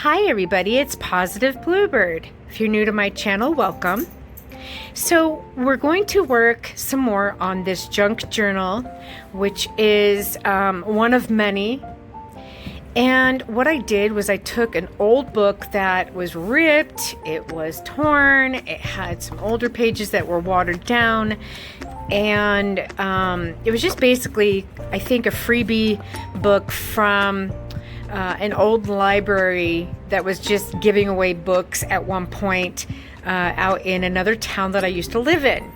Hi everybody, it's Positive Bluebird. If you're new to my channel, welcome. So we're going to work some more on this junk journal, which is one of many. And what I did was I took an old book that was ripped, it was torn, it had some older pages that were watered down, and it was just basically, I think, a freebie book from an old library that was just giving away books at one point out in another town that I used to live in.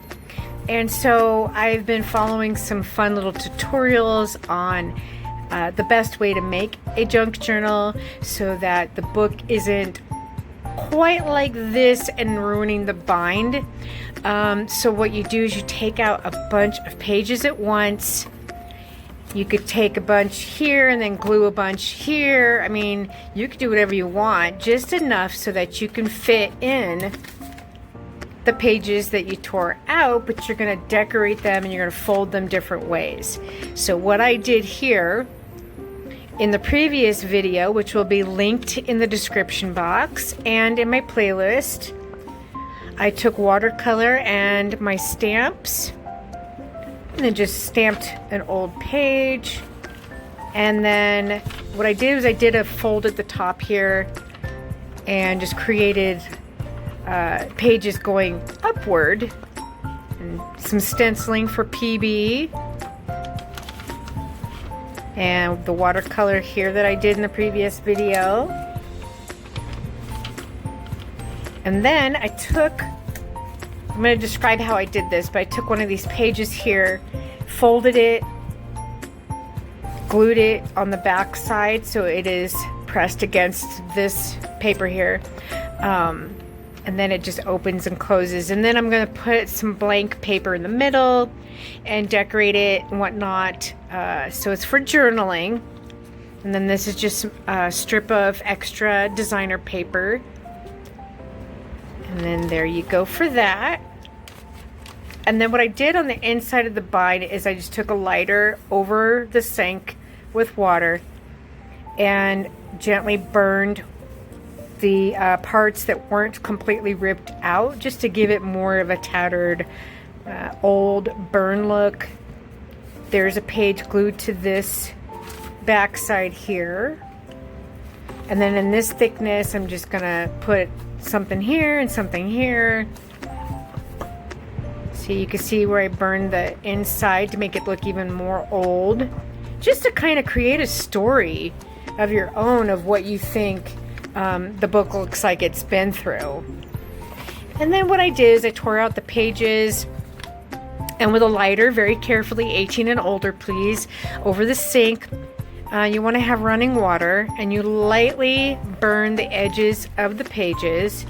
And so I've been following some fun little tutorials on the best way to make a junk journal so that the book isn't quite like this and ruining the bind. So what you do is you take out a bunch of pages at once. You could take a bunch here and then glue a bunch here. I mean, you could do whatever you want, just enough so that you can fit in the pages that you tore out, but you're going to decorate them and you're going to fold them different ways. So what I did here in the previous video, which will be linked in the description box and in my playlist, I took watercolor and my stamps and then just stamped an old page. And then what I did was I did a fold at the top here and just created pages going upward and some stenciling for PB. And the watercolor here that I did in the previous video. And then I took, I'm going to describe how I did this, but I took one of these pages here, folded it, glued it on the back side so it is pressed against this paper here. And then it just opens and closes. And then I'm going to put some blank paper in the middle and decorate it and whatnot. So it's for journaling. And then this is just a strip of extra designer paper. And then there you go for that. And then what I did on the inside of the bind is I just took a lighter over the sink with water and gently burned the parts that weren't completely ripped out, just to give it more of a tattered old burn look. There's a page glued to this back side here, and then in this thickness I'm just gonna put something here and something here. So you can see where I burned the inside to make it look even more old, just to kind of create a story of your own of what you think the book looks like it's been through. And then what I did is I tore out the pages and with a lighter, very carefully, 18 and older please, over the sink, you want to have running water, and you lightly burn the edges of the pages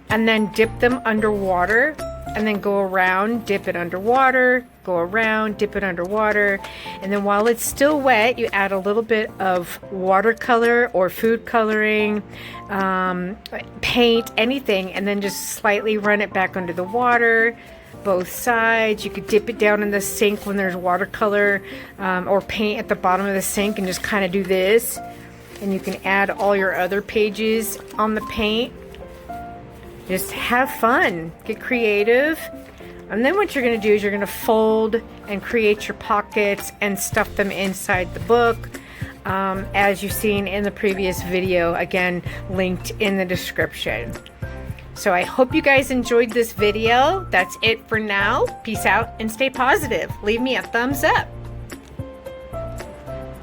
and then dip them underwater, and then go around, dip it underwater, go around, dip it underwater, and then while it's still wet, you add a little bit of watercolor or food coloring, paint, anything, and then just slightly run it back under the water, both sides. You could dip it down in the sink when there's watercolor or paint at the bottom of the sink and just kind of do this, and you can add all your other pages on the paint. Just have fun, get creative. And then what you're going to do is you're going to fold and create your pockets and stuff them inside the book, as you've seen in the previous video, again linked in the description. So I hope you guys enjoyed this video. That's it for now. Peace out and stay positive. Leave me a thumbs up.